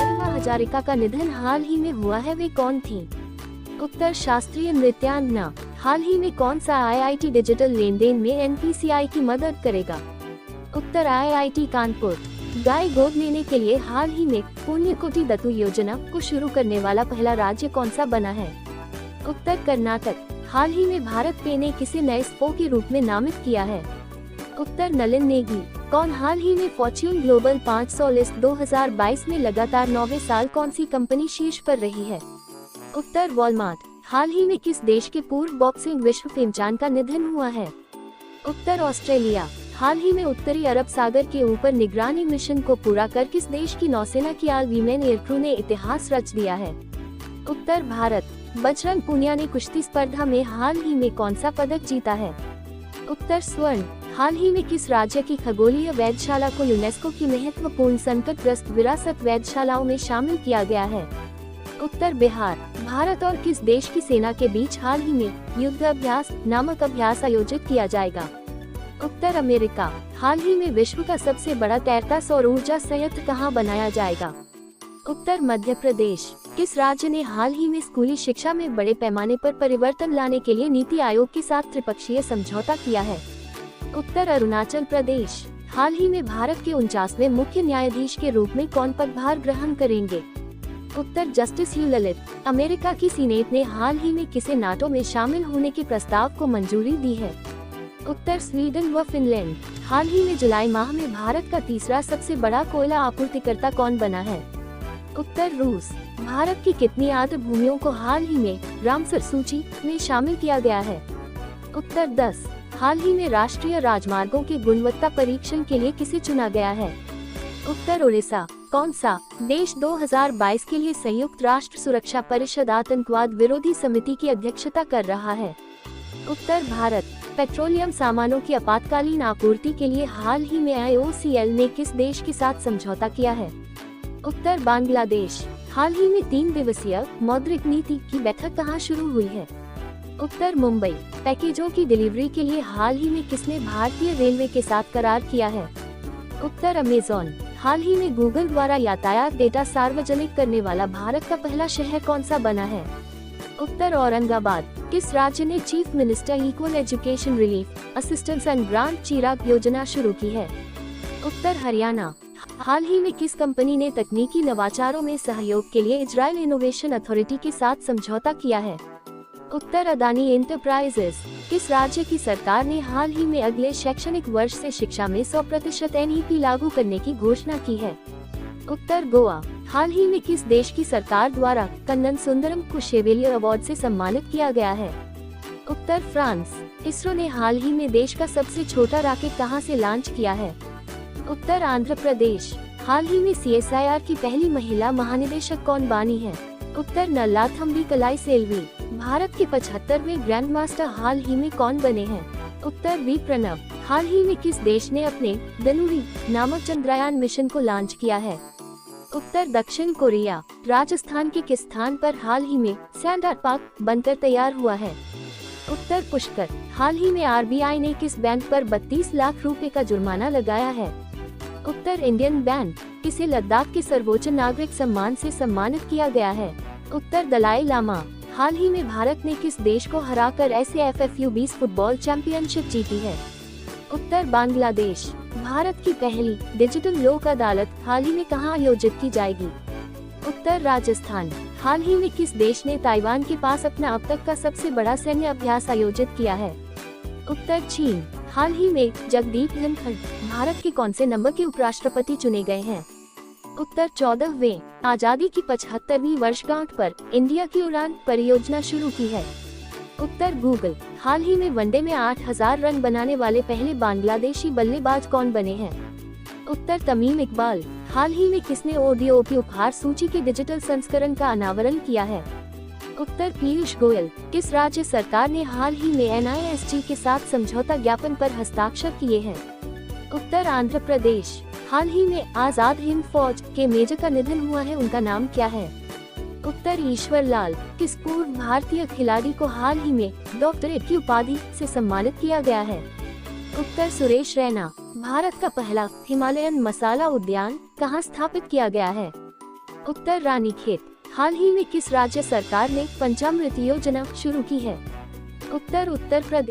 गरिमा हजारिका का निधन हाल ही में हुआ है, वे कौन थीं? उत्तर शास्त्रीय नृत्यांगना। हाल ही में कौन सा आईआईटी डिजिटल लेन देन में एनपीसीआई की मदद करेगा? उत्तर आईआईटी कानपुर। गाय गोद लेने के लिए हाल ही में पुण्यकोटि दत्तू योजना को शुरू करने वाला पहला राज्य कौन सा बना है? उत्तर कर्नाटक। हाल ही में भारत पे ने किसे नए स्पो के रूप में नामित किया है? उत्तर नलिन नेगी। कौन हाल ही में फॉर्च्यून ग्लोबल 500 लिस्ट 2022 में लगातार 9वें साल कौन सी कंपनी शीर्ष पर रही है? उत्तर वॉलमार्ट। हाल ही में किस देश के पूर्व बॉक्सिंग विश्व चैंपियन का निधन हुआ है? उत्तर ऑस्ट्रेलिया। हाल ही में उत्तरी अरब सागर के ऊपर निगरानी मिशन को पूरा कर किस देश की नौसेना की ऑल वीमेन एयरक्रू ने इतिहास रच दिया है? उत्तर भारत। बजरंग पूनिया ने कुश्ती स्पर्धा में हाल ही में कौन सा पदक जीता है? उत्तर स्वर्ण। हाल ही में किस राज्य की खगोलीय वेधशाला को यूनेस्को की महत्वपूर्ण संकटग्रस्त विरासत वेधशालाओं में शामिल किया गया है? उत्तर बिहार। भारत और किस देश की सेना के बीच हाल ही में युद्ध अभ्यास नामक अभ्यास आयोजित किया जाएगा? उत्तर अमेरिका। हाल ही में विश्व का सबसे बड़ा तैरता सौर ऊर्जा संयंत्र कहां बनाया जाएगा? उत्तर मध्य प्रदेश। किस राज्य ने हाल ही में स्कूली शिक्षा में बड़े पैमाने पर परिवर्तन लाने के लिए नीति आयोग के साथ त्रिपक्षीय समझौता किया है? उत्तर अरुणाचल प्रदेश। हाल ही में भारत के 49वें मुख्य न्यायाधीश के रूप में कौन पदभार ग्रहण करेंगे? उत्तर जस्टिस यू ललित। अमेरिका की सीनेट ने हाल ही में किसे नाटो में शामिल होने के प्रस्ताव को मंजूरी दी है? उत्तर स्वीडन व फिनलैंड। हाल ही में जुलाई माह में भारत का तीसरा सबसे बड़ा कोयला आपूर्तिकर्ता कौन बना है? उत्तर रूस। भारत की कितनी आर्द्र भूमियों को हाल ही में रामसर सूची में शामिल किया गया है? उत्तर 10। हाल ही में राष्ट्रीय राजमार्गों के गुणवत्ता परीक्षण के लिए किसे चुना गया है? उत्तर उड़ीसा। कौन सा देश 2022 के लिए संयुक्त राष्ट्र सुरक्षा परिषद आतंकवाद विरोधी समिति की अध्यक्षता कर रहा है? उत्तर भारत। पेट्रोलियम सामानों की आपातकालीन आपूर्ति के लिए हाल ही में IOCL ने किस देश के साथ समझौता किया है? उत्तर बांग्लादेश। हाल ही में 3 दिवसीय मौद्रिक नीति की बैठक कहां शुरू हुई है? उत्तर मुंबई। पैकेजों की डिलीवरी के लिए हाल ही में किसने भारतीय रेलवे के साथ करार किया है? उत्तर अमेज़न। हाल ही में गूगल द्वारा यातायात डेटा सार्वजनिक करने वाला भारत का पहला शहर कौन सा बना है? उत्तर औरंगाबाद। किस राज्य ने chief minister equal education relief assistance and grant Chirag योजना शुरू की है? उत्तर हरियाणा। हाल ही में किस कंपनी ने तकनीकी नवाचारों में सहयोग के लिए इजराइल इनोवेशन अथॉरिटी के साथ समझौता किया है? उत्तर अदानी एंटरप्राइजेस। किस राज्य की सरकार ने हाल ही में अगले शैक्षणिक वर्ष से शिक्षा में 100% NEP लागू करने की घोषणा की है? उत्तर गोवा। हाल ही में किस देश की सरकार द्वारा कन्नन सुंदरम को शेवेलियर अवार्ड से सम्मानित किया गया है? उत्तर फ्रांस। इसरो ने हाल ही में देश का सबसे छोटा रॉकेट कहां से लॉन्च किया है? उत्तर आंध्र प्रदेश। हाल ही में CSIR की पहली महिला महानिदेशक कौन बनी है? उत्तर नल्लाथम्बी कलाई सेल्वी। भारत के 75वें ग्रैंड मास्टर हाल ही में कौन बने हैं? उत्तर वी प्रणव। हाल ही में किस देश ने अपने धनुरी नामक चंद्रयान मिशन को लॉन्च किया है? उत्तर दक्षिण कोरिया। राजस्थान के किस स्थान पर हाल ही में सैंडर पार्क बनकर तैयार हुआ है? उत्तर पुष्कर। हाल ही में RBI ने किस बैंक पर 32 लाख रुपए का जुर्माना लगाया है? उत्तर इंडियन बैंक। किसे लद्दाख के सर्वोच्च नागरिक सम्मान से सम्मानित किया गया है? उत्तर दलाई लामा। हाल ही में भारत ने किस देश को हराकर SAFF U20 फुटबॉल चैंपियनशिप जीती है? उत्तर बांग्लादेश। भारत की पहली डिजिटल लोक अदालत हाल ही में कहां आयोजित की जाएगी? उत्तर राजस्थान। हाल ही में किस देश ने ताइवान के पास अपना अब तक का सबसे बड़ा सैन्य अभ्यास आयोजित किया है? उत्तर चीन। हाल ही में जगदीप धनखड़ भारत के कौन से नंबर के उपराष्ट्रपति चुने गए हैं? उत्तर 14वें। आजादी की 75वीं वर्षगांठ पर इंडिया की उड़ान परियोजना शुरू की है? उत्तर गूगल। हाल ही में वनडे में 8000 रन बनाने वाले पहले बांग्लादेशी बल्लेबाज कौन बने हैं? उत्तर तमीम इकबाल। हाल ही में किसने ODOP उपहार सूची के डिजिटल संस्करण का अनावरण किया है? उत्तर पीयूष गोयल। किस राज्य सरकार ने हाल ही में NISG के साथ समझौता ज्ञापन पर हस्ताक्षर किए हैं? उत्तर आंध्र प्रदेश। हाल ही में आजाद हिंद फौज के मेजर का निधन हुआ है, उनका नाम क्या है? उत्तर ईश्वर लाल। किस पूर्व भारतीय खिलाड़ी को हाल ही में डॉक्टरेट की उपाधि से सम्मानित किया गया है? उत्तर सुरेश रैना। भारत का पहला हिमालयन मसाला उद्यान कहाँ स्थापित किया गया है? उत्तर रानीखेत। हाल ही में किस राज्य सरकार ने पंचामृत योजना शुरू की है? उत्तर उत्तर प्रदेश।